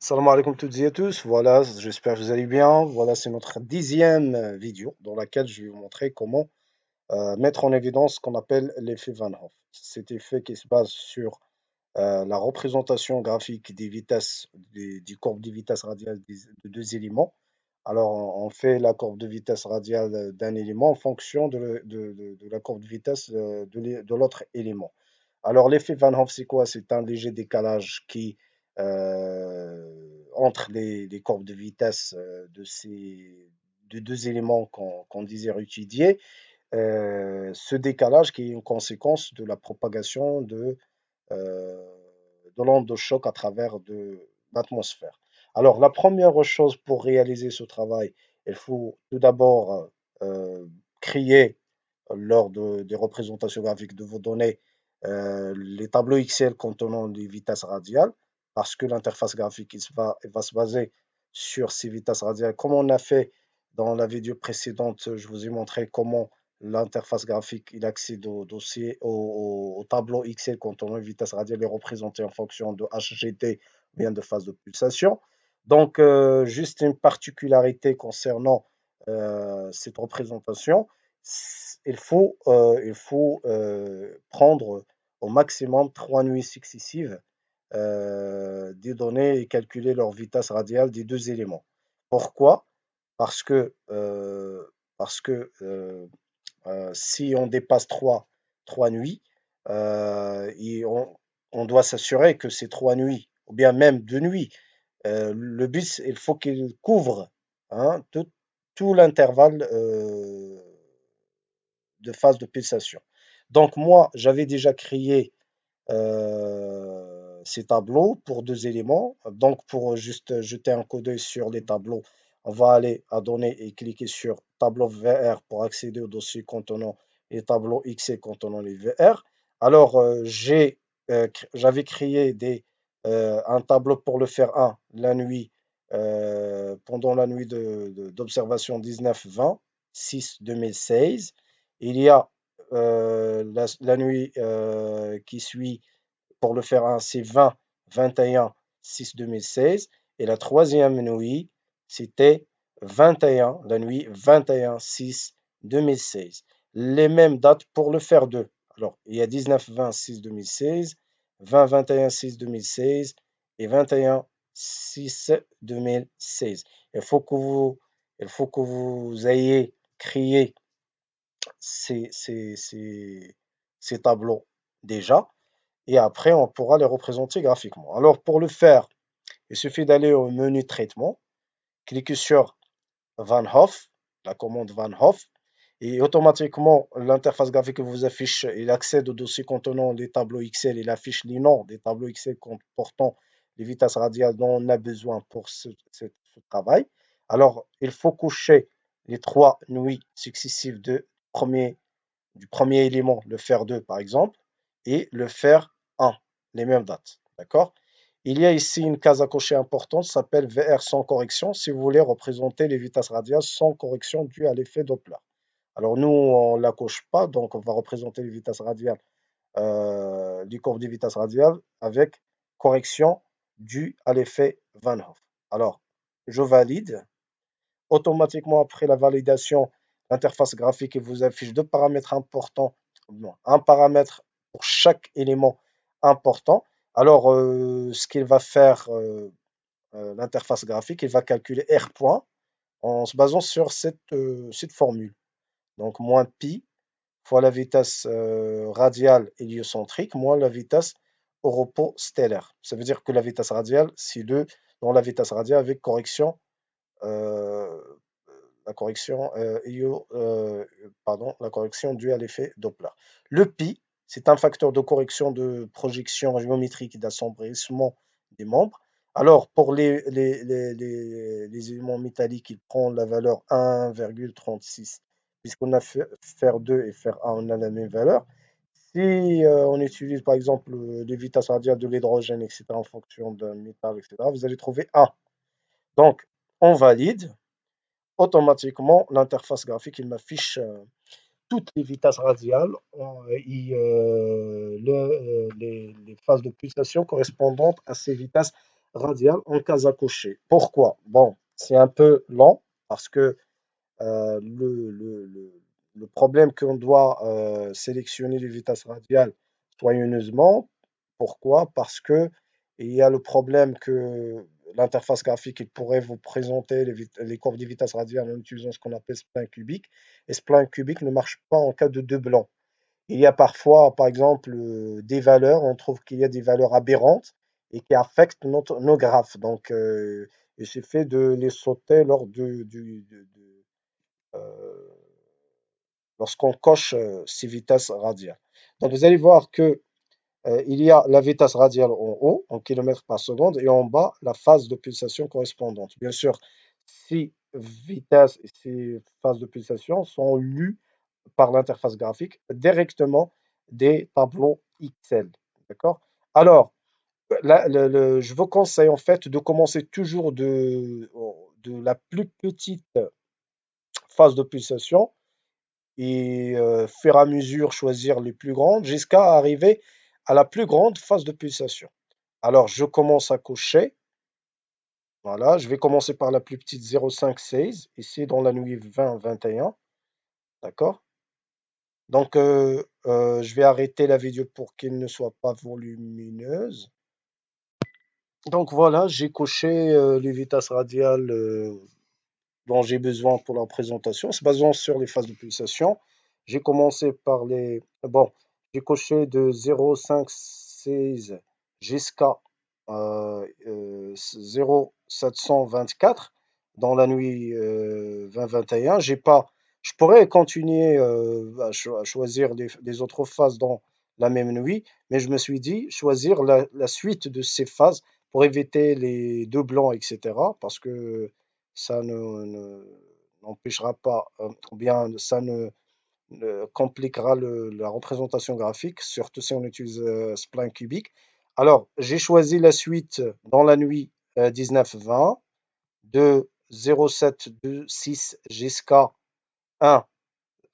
Salam alaikum toutes et à tous. Voilà, j'espère que vous allez bien. Voilà, c'est notre 10e vidéo dans laquelle je vais vous montrer comment mettre en évidence ce qu'on appelle l'effet Van Hoff. Cet effet qui se base sur la représentation graphique des vitesses, du courbe de vitesse radiale de deux éléments. Alors, on fait la courbe de vitesse radiale d'un élément en fonction de la courbe de vitesse de l'autre élément. Alors, l'effet Van Hoff, c'est quoi? C'est un léger décalage entre les courbes de vitesse de deux éléments qu'on désire étudier. Ce décalage qui est une conséquence de la propagation euh, de l'onde de choc à travers l'atmosphère. Alors, la première chose pour réaliser ce travail, il faut tout d'abord créer lors des représentations graphiques de vos données les tableaux Excel contenant les vitesses radiales, parce que l'interface graphique il va se baser sur ces vitesses radiales. Comme on a fait dans la vidéo précédente, je vous ai montré comment l'interface graphique il accède au dossier, au tableau Excel contenant les vitesses radiales est représenté en fonction de HGT, bien de phase de pulsation. Donc, juste une particularité concernant cette représentation, il faut prendre au maximum 3 nuits successives des données et calculer leur vitesse radiale des deux éléments. Pourquoi? Parce que, si on dépasse 3 nuits, et on doit s'assurer que ces 3 nuits, ou bien même 2 nuits, le bus, il faut qu'il couvre hein, tout l'intervalle de phase de pulsation. Donc moi, j'avais déjà créé ces tableaux pour deux éléments. Donc pour juste jeter un coup d'œil sur les tableaux, on va aller à données et cliquer sur tableau VR pour accéder au dossier contenant les tableaux XC contenant les VR. Alors j'avais créé un tableau pour le faire 1 la nuit, pendant la nuit d'observation 19-20, 6-2016. Il y a la nuit qui suit pour le faire 1, c'est 20, 21, 6 2016. Et la troisième nuit, c'était 21, la nuit 21, 6 2016. Les mêmes dates pour le faire 2. Alors, il y a 19, 20, 6 2016, 20, 21, 6 2016 et 21, 6 2016. Il faut que vous, il faut que vous ayez créé ces tableaux déjà, et après on pourra les représenter graphiquement. Alors pour le faire, il suffit d'aller au menu traitement, cliquer sur Van Hoff, la commande Van Hoff, et automatiquement l'interface graphique vous affiche, il accède au dossier contenant les tableaux Excel, il affiche les noms des tableaux Excel comportant les vitesses radiales dont on a besoin pour ce travail. Alors il faut coucher les 3 nuits successives premier du premier élément, le fer 2 par exemple, et le fer 1, les mêmes dates. D'accord? Il y a ici une case à cocher importante, ça s'appelle VR sans correction, si vous voulez représenter les vitesses radiales sans correction due à l'effet Doppler. Alors nous, on ne la coche pas, donc on va représenter les vitesses radiales, les courbes des vitesses radiales avec correction due à l'effet Van Hoff. Alors, je valide. Automatiquement, après la validation, l'interface graphique vous affiche deux paramètres importants, non, un paramètre pour chaque élément important. Alors, ce qu'il va faire, l'interface graphique, il va calculer R point en se basant sur cette formule. Donc, moins pi fois la vitesse radiale héliocentrique, moins la vitesse au repos stellaire. Ça veut dire que la vitesse radiale, c'est 2 dans la vitesse radiale avec correction euh, la correction due à l'effet Doppler. Le pi, c'est un facteur de correction de projection géométrique et d'assombrissement des membres. Alors, pour les éléments métalliques, il prend la valeur 1,36. Puisqu'on a fer 2 et fer 1, on a la même valeur. Si on utilise par exemple les vitesses radiales de l'hydrogène, etc., en fonction d'un métal, etc., vous allez trouver 1. Donc, on valide automatiquement, l'interface graphique, il m'affiche toutes les vitesses radiales les phases de pulsation correspondantes à ces vitesses radiale en case à cocher. Pourquoi? Bon, c'est un peu lent parce que euh, le, le- le- le problème qu'on doit sélectionner les vitesses radiales soigneusement. Pourquoi? Parce que il y a le problème que l'interface graphique il pourrait vous présenter les courbes de vitesse radiale en utilisant ce qu'on appelle spline cubique. Et spline cubique ne marche pas en cas de deux blancs. Il y a parfois, par exemple, des valeurs, on trouve qu'il y a des valeurs aberrantes et qui affectent nos graphes. Donc, il suffit de les sauter euh, lorsqu'on coche ces vitesses radiales. Donc, vous allez voir que il y a la vitesse radiale en haut, en kilomètres par seconde, et en bas, la phase de pulsation correspondante. Bien sûr, ces vitesses et ces phases de pulsation sont lues par l'interface graphique directement des tableaux Excel. D'accord? Alors, je vous conseille en fait de commencer toujours de la plus petite phase de pulsation et faire à mesure choisir les plus grandes jusqu'à arriver à la plus grande phase de pulsation. Alors, je commence à cocher. Voilà, je vais commencer par la plus petite 0,516, ici dans la nuit 20-21. D'accord? Donc, je vais arrêter la vidéo pour qu'elle ne soit pas volumineuse. Donc voilà, j'ai coché les vitesses radiales dont j'ai besoin pour la présentation. Se basant sur les phases de pulsation, j'ai commencé par les... Bon, j'ai coché de 0,516 jusqu'à 0,724 dans la nuit 20-21. J'ai pas... Je pourrais continuer à choisir des autres phases dans la même nuit, mais je me suis dit choisir la suite de ces phases pour éviter les deux blancs, etc. Parce que ça n'empêchera pas, ou bien ça ne compliquera la représentation graphique, surtout si on utilise Spline Cubic. Alors, j'ai choisi la suite dans la nuit 19-20 de 0,726 jusqu'à 1,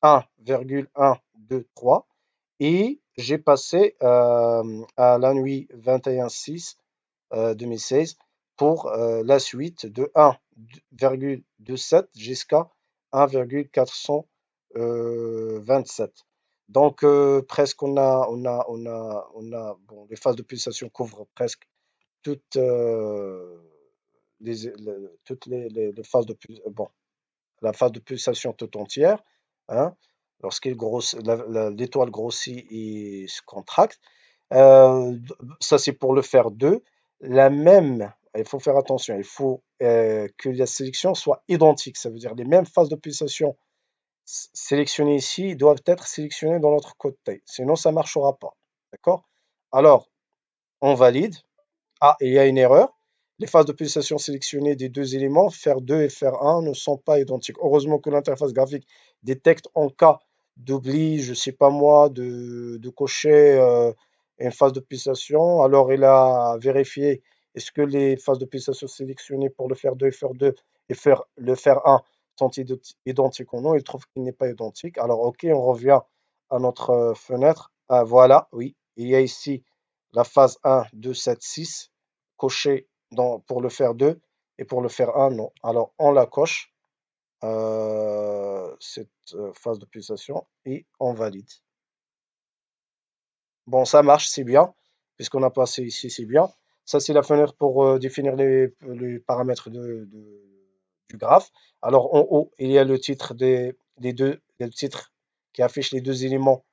1,123 et j'ai passé à la nuit 21-6 2016 pour la suite de 1,27 jusqu'à 1,427. Donc presque bon, les phases de pulsation couvrent presque toutes, toutes les phases de pulsation. Bon, la phase de pulsation tout entière, hein, l'étoile grossit et se contracte. Euh, Ça, c'est pour le faire 2. La même, il faut faire attention, il faut que la sélection soit identique. Ça veut dire les mêmes phases de pulsation sélectionnées ici doivent être sélectionnées dans l'autre côté. Sinon, ça ne marchera pas. D'accord? Alors, on valide. Ah, il y a une erreur. Les phases de pulsation sélectionnées des deux éléments, faire 2 et faire un, ne sont pas identiques. Heureusement que l'interface graphique détecte en cas d'oubli, je ne sais pas moi, de cocher une phase de pulsation. Alors, il a vérifié est-ce que les phases de pulsation sélectionnées pour le faire 2 et faire 2 et le faire un sont identiques ou non. Il trouve qu'il n'est pas identique. Alors, OK, on revient à notre fenêtre. Ah, voilà, oui, il y a ici la phase 1, 2, 7, 6, cocher pour le faire 2 et pour le faire un non. Alors on la coche, cette phase de pulsation, et on valide. Bon, ça marche, c'est bien, puisqu'on a passé ici, c'est bien. Ça, c'est la fenêtre pour définir les paramètres du graphe. Alors en haut, il y a le titre le titre qui affiche les deux éléments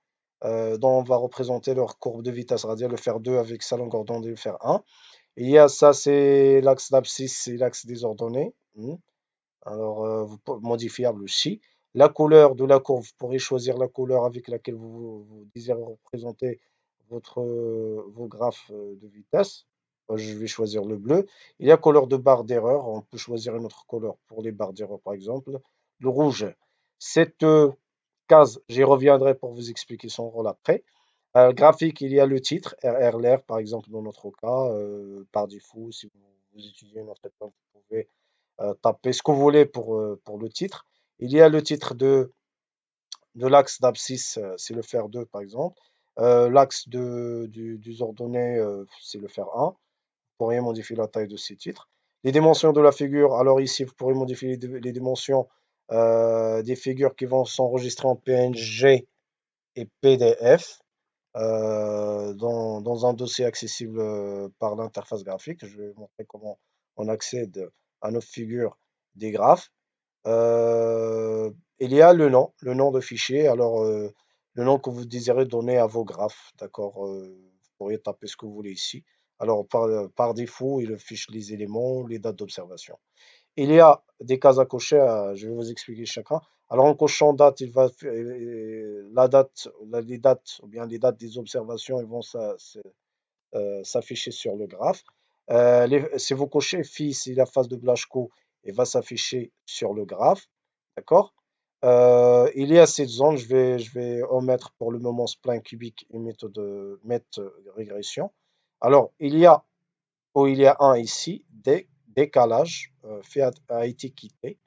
dont on va représenter leur courbe de vitesse radiale, le fer 2 avec sa longueur d'onde et le fer 1. Il y a ça, c'est l'axe d'abscisse et l'axe des ordonnées. Alors, modifiable aussi. La couleur de la courbe, vous pourrez choisir la couleur avec laquelle vous désirez représenter vos graphes de vitesse. Moi, je vais choisir le bleu. Il y a couleur de barre d'erreur. On peut choisir une autre couleur pour les barres d'erreur, par exemple. Le rouge. Cette case, j'y reviendrai pour vous expliquer son rôle après. Graphique, il y a le titre, RR par exemple, dans notre cas, par défaut, si vous utilisez une autre étoile, vous pouvez taper ce que vous voulez pour le titre. Il y a le titre de l'axe d'abscisse, c'est le fer 2 par exemple. L'axe des ordonnées, c'est le fer 1. pourriez modifier la taille de ces titres. Les dimensions de la figure, alors ici, vous pourrez modifier les dimensions des figures qui vont s'enregistrer en PNG et PDF dans un dossier accessible par l'interface graphique. Je vais vous montrer comment on accède à nos figures des graphes. Il y a le nom de fichier, alors le nom que vous désirez donner à vos graphes, d'accord? Vous pourriez taper ce que vous voulez ici. Alors par défaut, il fiche les éléments, les dates d'observation. Il y a des cases à cocher, je vais vous expliquer chacun. Alors en cochant date, la date, les dates, ou bien les dates des observations, elles vont s'afficher sur le graphe. Si vous cochez phi, c'est la phase de Blaschko, et va s'afficher sur le graphe. D'accord? Il y a cette zone, je vais omettre pour le moment spline cubique et méthode régression. Alors, il y a un ici, décalage, fait a été quitté.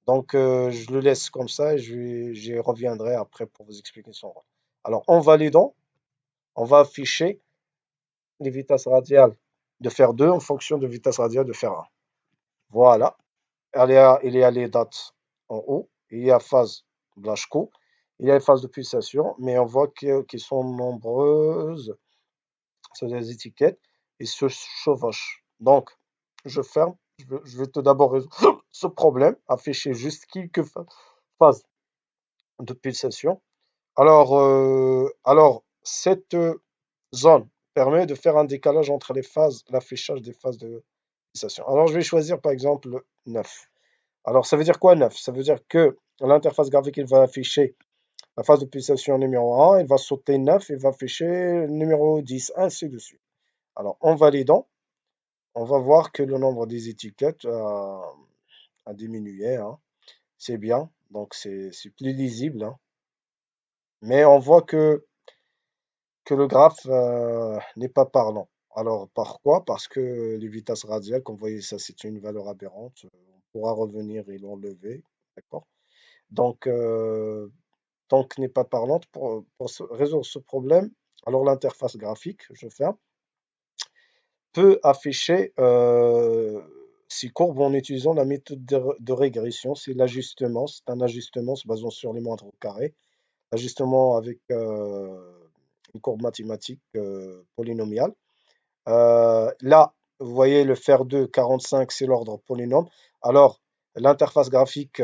Donc, je le laisse comme ça et j'y reviendrai après pour vous expliquer son rôle. Alors, en validant, on va afficher les vitesses radiales de fer 2 en fonction de vitesse radiale de fer 1. Voilà. Il y a les dates en haut. Il y a phase Blaschko. Il y a les phases de pulsation, mais on voit qu'ils sont nombreuses sur les étiquettes et se chevauchent. Donc, je ferme. Je vais tout d'abord résoudre ce problème, afficher juste quelques phases de pulsation. Alors cette zone permet de faire un décalage entre les phases, l'affichage des phases de pulsation. Alors, je vais choisir par exemple 9. Alors, ça veut dire quoi 9? Ça veut dire que l'interface graphique, il va afficher la phase de pulsation numéro 1, il va sauter 9, il va afficher numéro 10, ainsi de suite. Alors, en validant, on va voir que le nombre des étiquettes a diminué, hein. C'est bien, donc c'est plus lisible, hein. Mais on voit que le graphe n'est pas parlant. Alors, pourquoi? Parce que les vitesses radiales, comme vous voyez, ça c'est une valeur aberrante. On pourra revenir et l'enlever, d'accord? Donc, n'est pas parlante. Pour résoudre ce problème, alors l'interface graphique, je ferme, peut afficher ces courbes en utilisant la méthode de régression. C'est l'ajustement, c'est un ajustement se basant sur les moindres carrés. Ajustement avec une courbe mathématique polynomiale. Là, vous voyez le fer 2, 45, c'est l'ordre polynôme. Alors, l'interface graphique,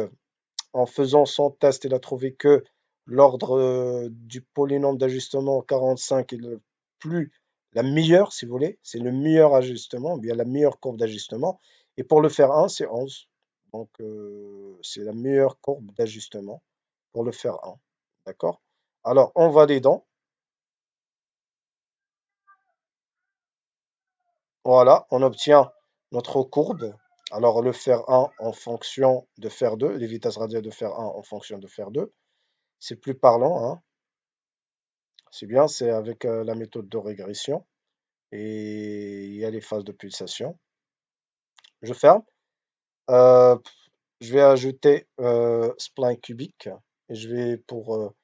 en faisant son test, il a trouvé que l'ordre du polynôme d'ajustement 45 est le plus, la meilleure, si vous voulez, c'est le meilleur ajustement, ou bien la meilleure courbe d'ajustement. Et pour le fer 1, c'est 11. Donc, c'est la meilleure courbe d'ajustement pour le fer 1. D'accord? Alors, en validant, voilà, on obtient notre courbe. Alors, le fer 1 en fonction de fer 2, les vitesses radiales de fer 1 en fonction de fer 2. C'est plus parlant, hein. C'est bien, c'est avec la méthode de régression. Et il y a les phases de pulsation. Je ferme. Euh, je vais ajouter spline cubique. Et je vais, pour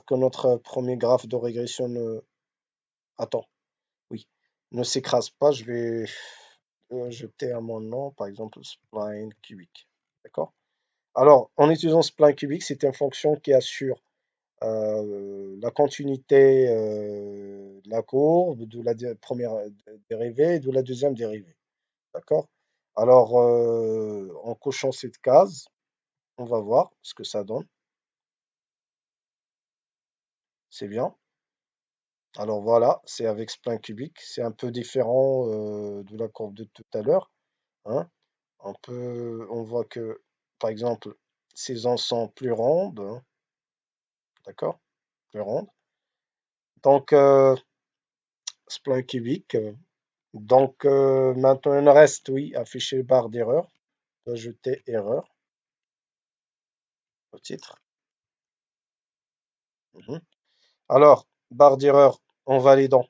que notre premier graphe de régression ne... Attends, oui, ne s'écrase pas, je vais ajouter à mon nom, par exemple, spline cubique. D'accord? Alors, en utilisant spline cubique, c'est une fonction qui assure la continuité de la courbe, de la première dérivée et de la deuxième dérivée. D'accord? Alors, en cochant cette case, on va voir ce que ça donne. C'est bien. Alors voilà, c'est avec spline cubique. C'est un peu différent de la courbe de tout à l'heure, hein. On voit que, par exemple, ces ans sont plus rondes, hein, d'accord? Plus rondes. Donc, spline cubique. Donc, maintenant, il nous reste, oui, afficher barre d'erreur, ajouter erreur au titre. Mhm. Alors, barre d'erreur en validant.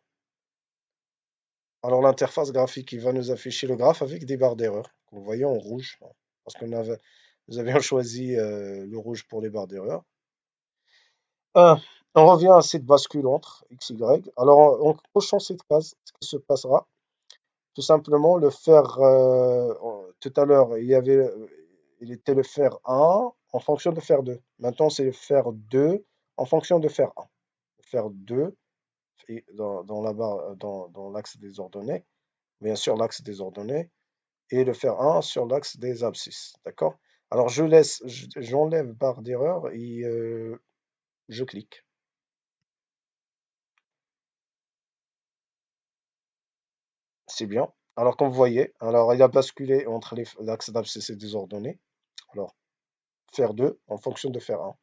Alors, l'interface graphique, il va nous afficher le graphe avec des barres d'erreur, que vous voyez en rouge, hein, parce nous avions choisi le rouge pour les barres d'erreur. Euh, on revient à cette bascule entre X, Y. Alors, en cochant cette case, ce qui se passera, Tout simplement, le fer, tout à l'heure, il était le fer 1 en fonction de fer 2. Maintenant, c'est le fer 2 en fonction de fer 1. Le fer 2 et dans la barre, dans l'axe des ordonnées, bien sûr, l'axe des ordonnées, et le fer 1 sur l'axe des abscisses. D'accord? Alors, j'enlève barre d'erreur et je clique. C'est bien. Alors, comme vous voyez, alors il a basculé entre l'axe d'abscisse et des ordonnées. Alors, fer 2 en fonction de fer 1.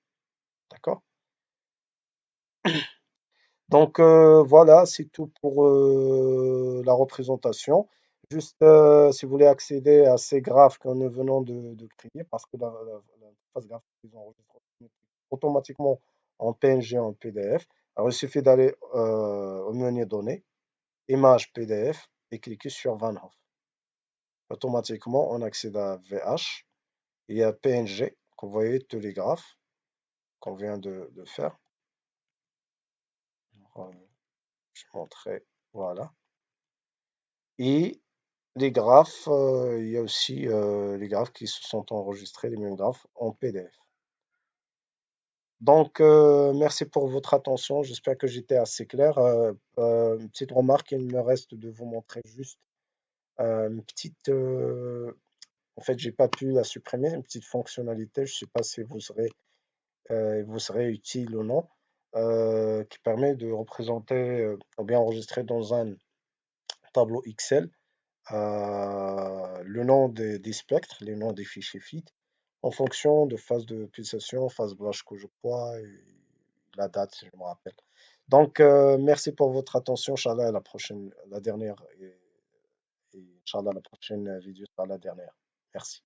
D'accord? Donc voilà, c'est tout pour la représentation. Juste si vous voulez accéder à ces graphes que nous venons de créer, parce que la phase graphique, ils enregistrent automatiquement en PNG, en PDF. Alors il suffit d'aller au menu données, image PDF et cliquer sur Van Hoff. Automatiquement, on accède à VH et à PNG, que vous voyez tous les graphes qu'on vient de faire. Alors, je montrerai, voilà. Et les graphes, il y a aussi les graphes qui se sont enregistrés, les mêmes graphes en PDF. Donc, merci pour votre attention. J'espère que j'étais assez clair. Une petite remarque, il me reste de vous montrer juste une petite. En fait, j'ai pas pu la supprimer, une petite fonctionnalité. Je ne sais pas si vous serez utile ou non, qui permet de représenter ou bien enregistrer dans un tableau Excel le nom des spectres, les noms des fichiers fit, en fonction de phase de pulsation, phase blanche que je crois, et la date, si je me rappelle. Donc, merci pour votre attention. Inch'Allah, à la prochaine, la dernière, et Inch'Allah, la prochaine vidéo sera la dernière. Merci.